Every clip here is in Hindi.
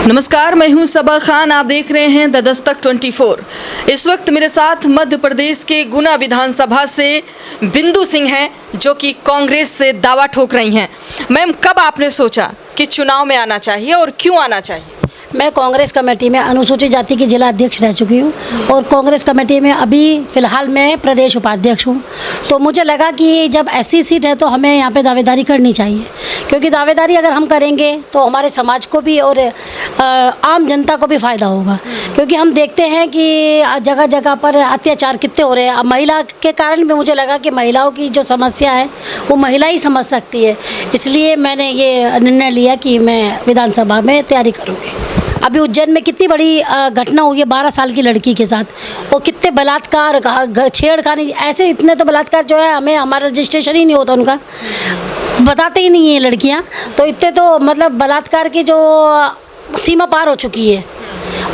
नमस्कार, मैं हूं सबा खान। आप देख रहे हैं द दस्तक 24। इस वक्त मेरे साथ मध्य प्रदेश के गुना विधानसभा से बिंदु सिंह हैं, जो कि कांग्रेस से दावा ठोक रही हैं। मैम, कब आपने सोचा कि चुनाव में आना चाहिए और क्यों आना चाहिए? मैं कांग्रेस कमेटी में अनुसूचित जाति की जिला अध्यक्ष रह चुकी हूँ और कांग्रेस कमेटी में अभी फ़िलहाल मैं प्रदेश उपाध्यक्ष हूँ। तो मुझे लगा कि जब ऐसी सीट है तो हमें यहाँ पे दावेदारी करनी चाहिए, क्योंकि दावेदारी अगर हम करेंगे तो हमारे समाज को भी और आम जनता को भी फ़ायदा होगा। क्योंकि हम देखते हैं कि जगह जगह पर अत्याचार कितने हो रहे हैं। अब महिला के कारण भी मुझे लगा कि महिलाओं की जो समस्या है वो महिला ही समझ सकती है, इसलिए मैंने ये निर्णय लिया कि मैं विधानसभा में तैयारी करूँगी। अभी उज्जैन में कितनी बड़ी घटना हुई है 12 साल की लड़की के साथ, और कितने बलात्कार, छेड़खानी, ऐसे इतने तो बलात्कार जो है हमें हमारा रजिस्ट्रेशन ही नहीं होता, उनका बताते ही नहीं है लड़कियां। तो इतने तो मतलब बलात्कार की जो सीमा पार हो चुकी है।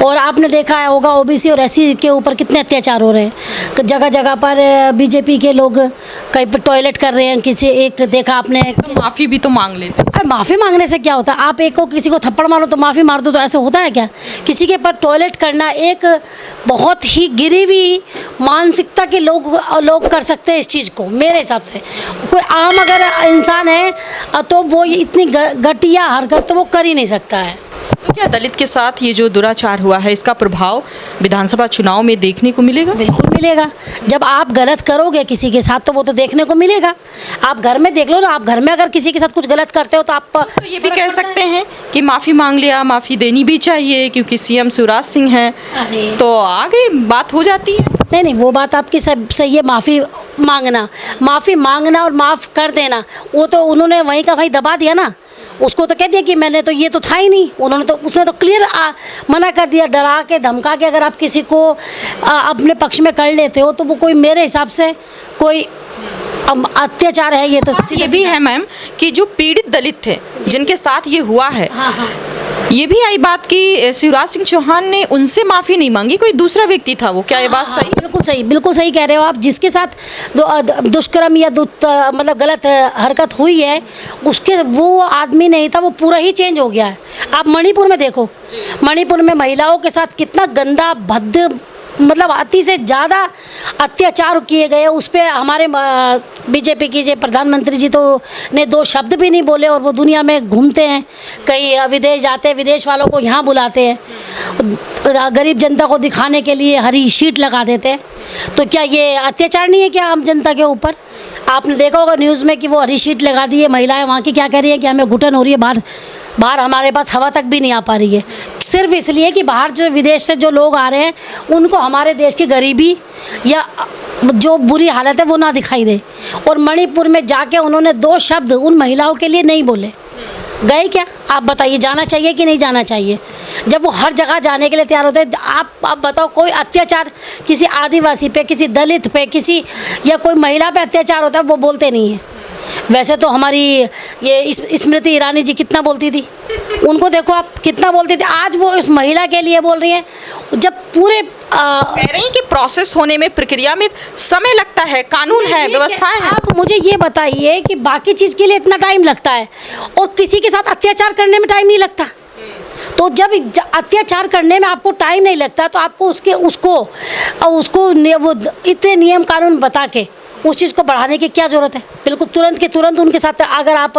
और आपने देखा है होगा ओबीसी और एससी के ऊपर कितने अत्याचार हो रहे हैं। जगह जगह पर बीजेपी के लोग कहीं पर टॉयलेट कर रहे हैं। किसी एक देखा आपने तो माफ़ी भी तो मांग लेते हैं। माफ़ी मांगने से क्या होता है? आप एक को किसी को थप्पड़ मारो तो माफ़ी मार दो, तो ऐसे होता है क्या? किसी के पर टॉयलेट करना एक बहुत ही गिरी हुई मानसिकता के लोग कर सकते हैं इस चीज़ को। मेरे हिसाब से कोई आम अगर इंसान है तो वो इतनी घटिया हरकत तो वो कर ही नहीं सकता है। तो क्या दलित के साथ ये जो दुराचार हुआ है, इसका प्रभाव विधानसभा चुनाव में देखने को मिलेगा? बिल्कुल मिलेगा। जब आप गलत करोगे किसी के साथ तो वो तो देखने को मिलेगा। आप घर में देख लो ना, आप घर में अगर किसी के साथ कुछ गलत करते हो तो आप तो ये भी कह सकते हैं कि माफ़ी मांग लिया, माफ़ी देनी भी चाहिए, क्योंकि सीएम शिवराज सिंह हैं तो आगे बात हो जाती है। नहीं, वो बात आपकी सब सही है। माफ़ी मांगना और माफ़ कर देना, वो तो उन्होंने वहीं का वहीं दबा दिया ना। उसको तो कह दिया कि मैंने तो ये तो था ही नहीं। उसने तो क्लियर मना कर दिया, डरा के धमका के। अगर आप किसी को अपने पक्ष में कर लेते हो तो वो कोई, मेरे हिसाब से कोई अत्याचार है। ये तो ये भी है मैम कि जो पीड़ित दलित थे जिनके साथ ये हुआ है, हाँ। ये भी आई बात कि शिवराज सिंह चौहान ने उनसे माफ़ी नहीं मांगी, कोई दूसरा व्यक्ति था वो। क्या ये बात सही? बिल्कुल सही कह रहे हो आप। जिसके साथ दुष्कर्म या मतलब गलत हरकत हुई है, उसके वो आदमी नहीं था, वो पूरा ही चेंज हो गया है। आप मणिपुर में देखो, मणिपुर में महिलाओं के साथ कितना गंदा भद्द, मतलब अति से ज़्यादा अत्याचार किए गए। उस पर हमारे बीजेपी की जो प्रधानमंत्री जी तो ने 2 शब्द भी नहीं बोले, और वो दुनिया में घूमते हैं, कहीं विदेश जाते हैं, विदेश वालों को यहाँ बुलाते हैं, गरीब जनता को दिखाने के लिए हरी शीट लगा देते हैं। तो क्या ये अत्याचार नहीं है क्या आम जनता के ऊपर? आपने देखा होगा न्यूज़ में कि वो हरी शीट लगा दी है। महिलाएं वहाँ की क्या कह रही है कि हमें घुटन हो रही है, बाहर हमारे पास हवा तक भी नहीं आ पा रही है, सिर्फ इसलिए कि बाहर जो विदेश से जो लोग आ रहे हैं उनको हमारे देश की गरीबी या जो बुरी हालत है वो ना दिखाई दे। और मणिपुर में जाके उन्होंने 2 शब्द उन महिलाओं के लिए नहीं बोले। गए क्या? आप बताइए, जाना चाहिए कि नहीं जाना चाहिए? जब वो हर जगह जाने के लिए तैयार होते हैं, आप बताओ, कोई अत्याचार किसी आदिवासी पे, किसी दलित पे, किसी या कोई महिला पे अत्याचार होता है, वो बोलते नहीं है। वैसे तो हमारी ये स्मृति ईरानी जी कितना बोलती थी, उनको देखो आप कितना बोलती थी। आज वो इस महिला के लिए बोल रही हैं। जब पूरे कह रही हैं कि प्रोसेस होने में, प्रक्रिया में समय लगता है, कानून है, व्यवस्थाएं हैं। आप मुझे ये बताइए कि बाकी चीज़ के लिए इतना टाइम लगता है और किसी के साथ अत्याचार करने में टाइम नहीं लगता। तो जब अत्याचार करने में आपको टाइम नहीं लगता तो आपको उसको वो इतने नियम कानून बता के उस चीज़ को बढ़ाने की क्या ज़रूरत है? बिल्कुल तुरंत के तुरंत उनके साथ अगर आप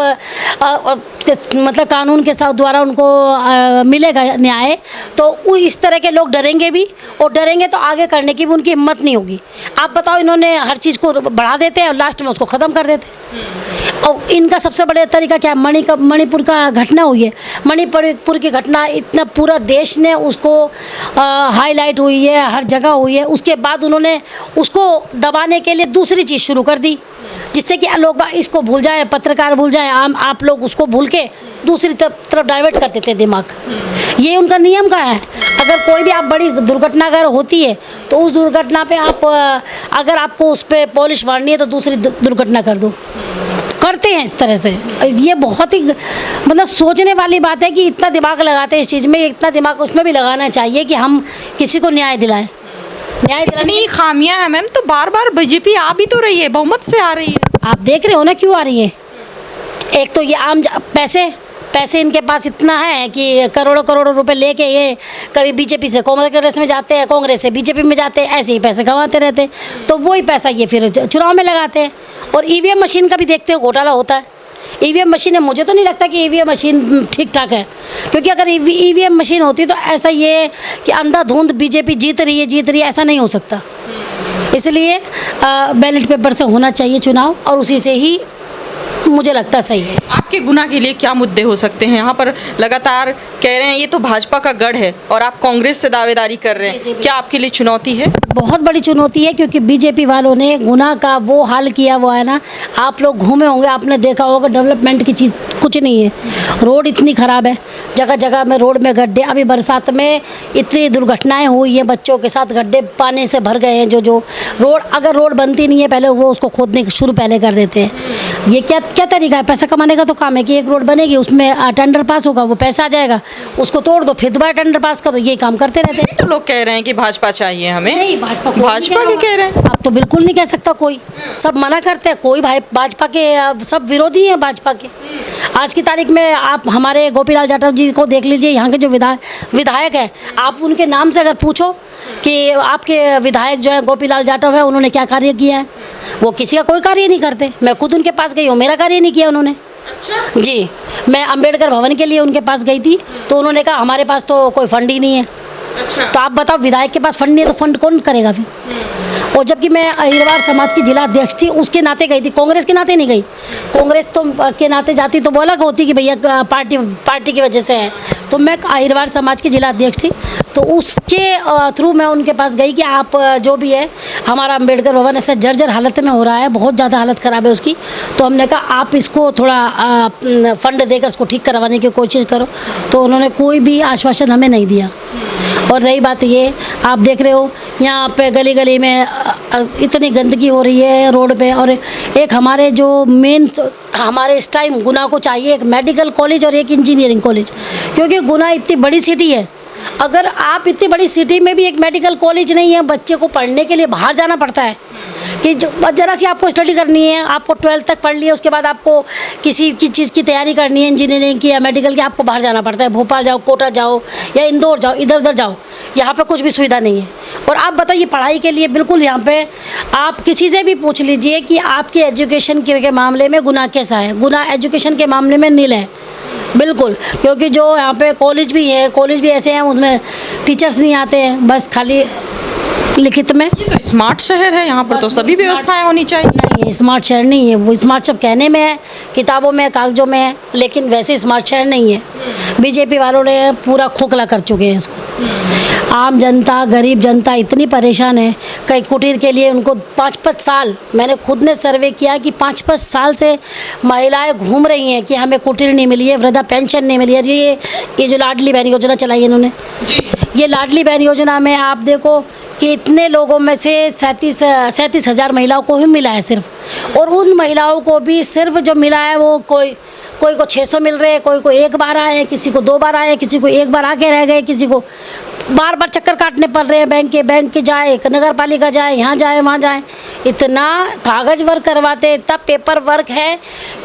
मतलब कानून के साथ द्वारा उनको मिलेगा न्याय, तो इस तरह के लोग डरेंगे भी, और डरेंगे तो आगे करने की भी उनकी हिम्मत नहीं होगी। आप बताओ, इन्होंने हर चीज़ को बढ़ा देते हैं और लास्ट में उसको ख़त्म कर देते हैं। और इनका सबसे बड़ा तरीका क्या है? मणिपुर का घटना हुई है। मणिपुर की घटना इतना पूरा देश ने उसको हाईलाइट हुई है, हर जगह हुई है। उसके बाद उन्होंने उसको दबाने के लिए दूसरी चीज़ शुरू कर दी, जिससे कि लोग इसको भूल जाएं, पत्रकार भूल जाएं, आप लोग उसको भूल के दूसरी तरफ डाइवर्ट कर देते हैं दिमाग। ये उनका नियम का है। अगर कोई भी आप बड़ी दुर्घटना अगर होती है तो उस दुर्घटना पे आप अगर आपको उस पर पॉलिश मारनी है तो दूसरी दुर्घटना कर दो। करते हैं इस तरह से। ये बहुत ही मतलब सोचने वाली बात है कि इतना दिमाग लगाते हैं इस चीज़ में, इतना दिमाग उसमें भी लगाना चाहिए कि हम किसी को न्याय दिलाएं। इतनी खामियां हैं मैम, तो बार बार बीजेपी आ भी तो रही है, बहुमत से आ रही है। आप देख रहे हो ना क्यों आ रही है। एक तो ये पैसे इनके पास इतना है कि करोड़ों करोड़ों रुपए लेके ये कभी बीजेपी से कांग्रेस में जाते हैं, कांग्रेस से बीजेपी में जाते हैं, ऐसे ही पैसे कमाते रहते हैं। तो वही पैसा ये फिर चुनाव में लगाते हैं। और ईवीएम मशीन का भी देखते हो घोटाला होता है। ईवीएम मशीन है, मुझे तो नहीं लगता कि ईवीएम मशीन ठीक ठाक है, क्योंकि अगर ईवीएम मशीन होती तो ऐसा ये कि अंधाधुंध बीजेपी जीत रही है ऐसा नहीं हो सकता। इसलिए बैलेट पेपर से होना चाहिए चुनाव, और उसी से ही मुझे लगता सही है। आपके गुना के लिए क्या मुद्दे हो सकते हैं? यहाँ पर लगातार कह रहे हैं ये तो भाजपा का गढ़ है और आप कांग्रेस से दावेदारी कर रहे हैं, क्या आपके लिए चुनौती है? बहुत बड़ी चुनौती है, क्योंकि बीजेपी वालों ने गुना का वो हाल किया हुआ है ना। आप लोग घूमे होंगे, आपने देखा होगा, डेवलपमेंट की चीज़ कुछ नहीं है। रोड इतनी ख़राब है, जगह जगह में रोड में गड्ढे। अभी बरसात में इतनी दुर्घटनाएं हुई हैं, बच्चों के साथ गड्ढे पानी से भर गए हैं। जो रोड, अगर रोड बनती नहीं है पहले वो उसको खोदने शुरू पहले कर देते हैं। ये क्या तरीका है? पैसा कमाने का तो काम है कि एक रोड बनेगी, उसमें टेंडर पास होगा, वो पैसा आ जाएगा, उसको तोड़ दो, फिर दोबारा टेंडर पास कर दो, ये काम करते रहते हैं। तो लोग कह रहे हैं कि भाजपा चाहिए हमें। नहीं, भाजपा के कह रहे हैं। आप तो बिल्कुल नहीं कह सकता कोई, सब मना करते हैं। कोई भाई भाजपा के सब विरोधी हैं भाजपा के। आज की तारीख में आप हमारे गोपीलाल जाटव जी को देख लीजिए, यहाँ के जो विधायक हैं, आप उनके नाम से अगर पूछो कि आपके विधायक जो है गोपीलाल जाटव है, उन्होंने क्या कार्य किया है, वो किसी का कोई कार्य नहीं करते। मैं खुद उनके पास गई हूँ, मेरा कार्य नहीं किया उन्होंने। अच्छा जी, मैं अंबेडकर भवन के लिए उनके पास गई थी, तो उन्होंने कहा हमारे पास तो कोई फंड ही नहीं है। अच्छा, तो आप बताओ, विधायक के पास फंड नहीं है तो फंड कौन करेगा फिर? और जबकि मैं अहिरवार समाज की जिला अध्यक्ष थी, उसके नाते गई थी, कांग्रेस के नाते नहीं गई। कांग्रेस तो के नाते जाती तो वो अलग होती कि भैया पार्टी की वजह से है। तो मैं अहिरवार समाज की जिला अध्यक्ष थी, तो उसके थ्रू मैं उनके पास गई कि आप जो भी है, हमारा अंबेडकर भवन ऐसा जर्जर हालत में हो रहा है, बहुत ज़्यादा हालत ख़राब है उसकी। तो हमने कहा आप इसको थोड़ा फंड देकर इसको ठीक करवाने की कोशिश करो। तो उन्होंने कोई भी आश्वासन हमें नहीं दिया। और रही बात ये, आप देख रहे हो यहाँ पे गली गली में इतनी गंदगी हो रही है रोड पे। और एक हमारे जो मेन, हमारे इस टाइम गुना को चाहिए एक मेडिकल कॉलेज और एक इंजीनियरिंग कॉलेज, क्योंकि गुना इतनी बड़ी सिटी है। अगर आप इतनी बड़ी सिटी में भी एक मेडिकल कॉलेज नहीं है, बच्चे को पढ़ने के लिए बाहर जाना पड़ता है कि ज़रा सी आपको स्टडी करनी है, आपको 12th तक पढ़ लिया, उसके बाद आपको किसी की चीज़ की तैयारी करनी है, इंजीनियरिंग की या मेडिकल की, आपको बाहर जाना पड़ता है। भोपाल जाओ, कोटा जाओ या इंदौर जाओ, इधर उधर जाओ, यहाँ पे कुछ भी सुविधा नहीं है। और आप बताइए पढ़ाई के लिए बिल्कुल, यहाँ पे आप किसी से भी पूछ लीजिए कि आपके एजुकेशन के मामले में गुना कैसा है। गुना एजुकेशन के मामले में नील है बिल्कुल, क्योंकि जो यहाँ पे कॉलेज भी है, कॉलेज भी ऐसे हैं उसमें टीचर्स नहीं आते हैं, बस खाली लिखित में। ये तो स्मार्ट शहर है, यहाँ पर तो सभी व्यवस्थाएं होनी चाहिए। नहीं, स्मार्ट शहर नहीं है वो। स्मार्ट सब कहने में है, किताबों में, कागजों में है, लेकिन वैसे स्मार्ट शहर नहीं है। बीजेपी वालों ने पूरा खोखला कर चुके हैं इसको। आम जनता, गरीब जनता इतनी परेशान है। कई कुटीर के लिए उनको 5-5 साल, मैंने खुद ने सर्वे किया कि 5-5 साल से महिलाएं घूम रही हैं कि हमें कुटीर नहीं मिली है, वृद्धा पेंशन नहीं मिली है। ये जो लाडली बहन योजना चलाई है इन्होंने, ये लाडली बहन योजना में आप देखो कि इतने लोगों में से 37,000 महिलाओं को ही मिला है सिर्फ। और उन महिलाओं को भी सिर्फ जो मिला है वो कोई को 600 मिल रहे हैं, कोई को 1 बार आए, किसी को 2 बार आए, किसी को 1 बार आके रह गए, किसी को बार बार चक्कर काटने पड़ रहे हैं, बैंक के जाए, नगर पालिका जाए, यहाँ जाए वहाँ जाए। इतना कागज वर्क करवाते हैं, इतना पेपर वर्क है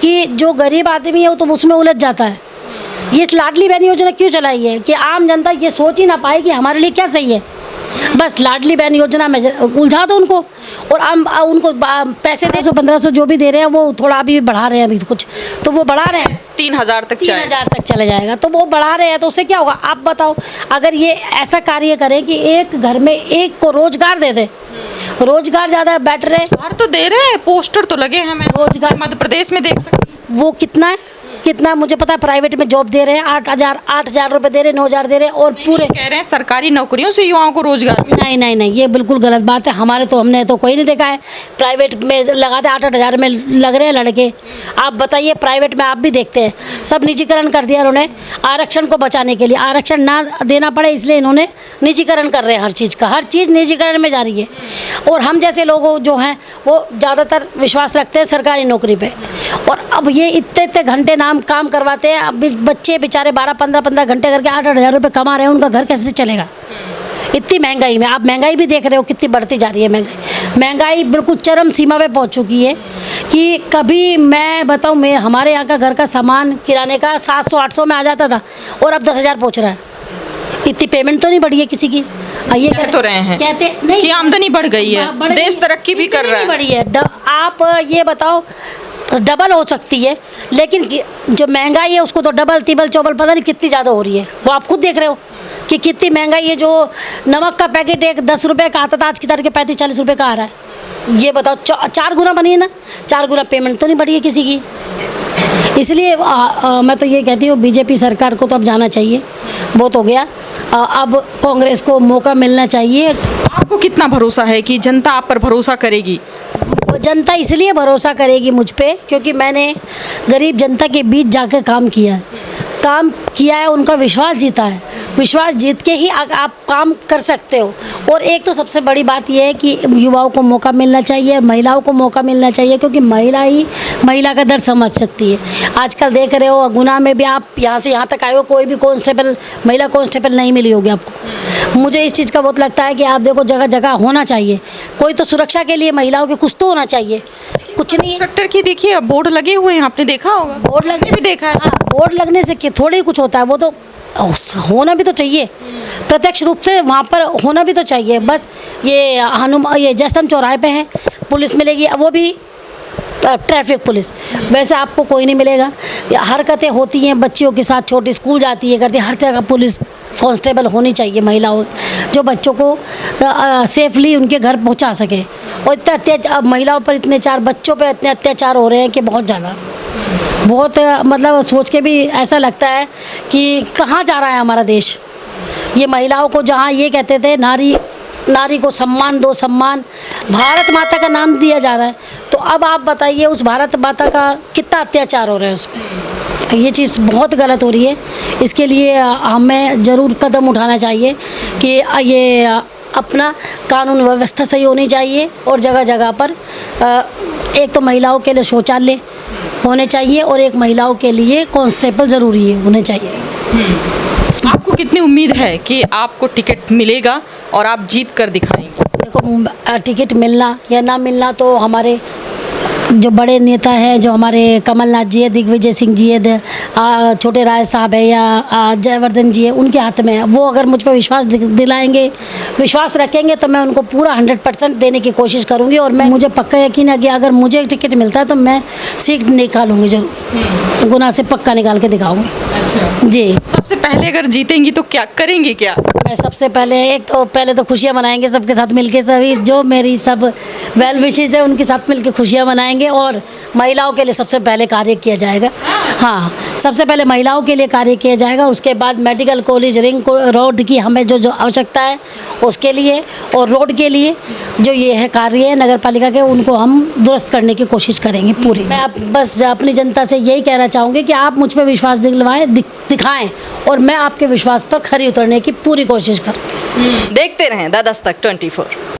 कि जो गरीब आदमी है वो तो उसमें उलझ जाता है। ये लाडली बहन योजना क्यों चलाई है कि आम जनता ये सोच ही ना पाए कि हमारे लिए क्या सही है। बस लाडली बहन योजना में उलझा दो उनको, और उनको पैसे 1,500-1,500 जो भी दे रहे हैं वो थोड़ा अभी बढ़ा रहे हैं, अभी कुछ तो वो बढ़ा रहे हैं, 3,000 तक 3,000 तक चले जाएगा, तो वो बढ़ा रहे हैं। तो उससे क्या होगा आप बताओ? अगर ये ऐसा कार्य करें कि एक घर में एक को रोजगार दे दे, रोजगार ज़्यादा बेटर है। तो दे रहे हैं, पोस्टर तो लगे हैं, हमें रोजगार मध्य प्रदेश में देख सकते हैं। वो कितना मुझे पता है, प्राइवेट में जॉब दे रहे हैं 8,000 रुपये दे रहे हैं, 9,000 दे रहे हैं। और पूरे कह रहे हैं सरकारी नौकरियों से युवाओं को रोजगार। नहीं, ये बिल्कुल गलत बात है। हमने तो कोई नहीं देखा है प्राइवेट में लगाते 8,000 में लग रहे हैं लड़के। आप बताइए, प्राइवेट में आप भी देखते हैं, सब निजीकरण कर दिया उन्होंने आरक्षण को बचाने के लिए। आरक्षण ना देना पड़े इसलिए इन्होंने निजीकरण कर रहे हैं, हर चीज़ का, हर चीज़ निजीकरण में जा रही है। और हम जैसे लोग जो हैं वो ज़्यादातर विश्वास रखते हैं सरकारी नौकरी पे। और अब ये इतने घंटे काम करवाते हैं। अब बच्चे बेचारे 12-15 घंटे करके 8,000 रुपये कमा रहे हैं, उनका घर कैसे चलेगा इतनी महंगाई में? आप महंगाई भी देख रहे हो कितनी बढ़ती जा रही है। महंगाई बिल्कुल चरम सीमा पे पहुंच चुकी है कि कभी मैं बताऊँ, मैं हमारे यहाँ का घर का सामान किराने का 700-800 में आ जाता था और अब 10,000 पहुँच रहा है। इतनी पेमेंट तो नहीं बढ़ी है किसी की। ये कह तो रहे हैं कहते नहीं कि आमदनी बढ़ गई है, बढ़ देश गई। तरक्की भी कर इतनी रहा है। नहीं बढ़ी है। आप ये बताओ, डबल हो सकती है, लेकिन जो महंगाई है उसको तो डबल तिबल चौबल पता नहीं कितनी ज़्यादा हो रही है। वो आप खुद देख रहे हो कि कितनी महंगाई है। जो नमक का पैकेट एक 10 रुपये का आता था, आज की तारीख 35-40 रुपये का आ रहा है। ये बताओ, 4 गुना बनी है ना, 4 गुना पेमेंट तो नहीं बढ़ी है किसी की। इसलिए मैं तो ये कहती हूँ, बीजेपी सरकार को तो अब जाना चाहिए, बहुत हो गया। अब कांग्रेस को मौका मिलना चाहिए। आपको कितना भरोसा है कि जनता आप पर भरोसा करेगी? जनता इसलिए भरोसा करेगी मुझ पे क्योंकि मैंने गरीब जनता के बीच जाकर काम किया है, उनका विश्वास जीता है। विश्वास जीत के ही आप काम कर सकते हो। और एक तो सबसे बड़ी बात यह है कि युवाओं को मौका मिलना चाहिए, महिलाओं को मौका मिलना चाहिए, क्योंकि महिला ही महिला का दर्द समझ सकती है। आजकल देख रहे हो, गुना में भी आप यहाँ से यहाँ तक आए हो, कोई भी कांस्टेबल, महिला कांस्टेबल नहीं मिली होगी आपको। मुझे इस चीज़ का बहुत लगता है कि आप देखो, जगह जगह होना चाहिए कोई तो सुरक्षा के लिए महिलाओं के, कुछ तो होना चाहिए। कुछ नहीं, इंस्पेक्टर की देखिए बोर्ड लगे हुए हैं, आपने देखा होगा। बोर्ड लगने भी देखा है। हाँ, बोर्ड लगने से थोड़ी ही कुछ होता है, वो तो होना भी तो चाहिए, प्रत्यक्ष रूप से वहाँ पर होना भी तो चाहिए। बस ये जयस्तंभ चौराहे पे है, पुलिस मिलेगी, वो भी ट्रैफिक पुलिस, वैसे आपको कोई नहीं मिलेगा। हरकतें होती हैं बच्चियों के साथ, छोटी स्कूल जाती है, करती है, हर जगह पुलिस कांस्टेबल होनी चाहिए, महिलाओं जो बच्चों को सेफली उनके घर पहुंचा सके। और इतना अत्याचार महिलाओं पर, बच्चों पर इतने अत्याचार हो रहे हैं कि बहुत ज़्यादा, बहुत मतलब सोच के भी ऐसा लगता है कि कहाँ जा रहा है हमारा देश। ये महिलाओं को, जहाँ ये कहते थे नारी को सम्मान दो, सम्मान, भारत माता का नाम दिया जा रहा है, तो अब आप बताइए उस भारत माता का कितना अत्याचार हो रहा है उसमें। ये चीज़ बहुत गलत हो रही है। इसके लिए हमें ज़रूर कदम उठाना चाहिए कि ये अपना कानून व्यवस्था सही होनी चाहिए। और जगह जगह पर एक तो महिलाओं के लिए शौचालय होने चाहिए और एक महिलाओं के लिए कांस्टेबल ज़रूरी है, होने चाहिए। आपको कितनी उम्मीद है कि आपको टिकट मिलेगा और आप जीत कर दिखाएंगे? देखो, टिकट मिलना या ना मिलना तो हमारे जो बड़े नेता हैं, जो हमारे कमलनाथ जी है, दिग्विजय सिंह जी है, छोटे राय साहब है, या जयवर्धन जी है, उनके हाथ में है। वो अगर मुझ पर विश्वास दिलाएंगे, विश्वास रखेंगे, तो मैं उनको पूरा 100% देने की कोशिश करूँगी। और मुझे पक्का यकीन है कि अगर मुझे टिकट मिलता है तो मैं सीट निकालूंगी ज़रूर, गुना से पक्का निकाल के दिखाऊंगी। अच्छा जी। सबसे पहले अगर जीतेंगी तो क्या करेंगी? क्या मैं सबसे पहले तो खुशियाँ मनाएंगे सबके साथ मिलके, सभी जो मेरी सब वेल विशेज है उनके साथ मिलके खुशियाँ मनाएंगे। और महिलाओं के लिए सबसे पहले कार्य किया जाएगा। हाँ, सबसे पहले महिलाओं के लिए कार्य किया जाएगा। उसके बाद मेडिकल कॉलेज, रिंग रोड की हमें जो आवश्यकता है उसके लिए, और रोड के लिए जो ये है कार्य है नगर पालिका के, उनको हम दुरुस्त करने की कोशिश करेंगे पूरी। मैं बस अपनी जनता से यही कहना चाहूँगी कि आप मुझ पर विश्वास दिखाएं और मैं आपके विश्वास पर खरी उतरने की पूरी कोशिश करूँगी। देखते रहें द दस्तक 24।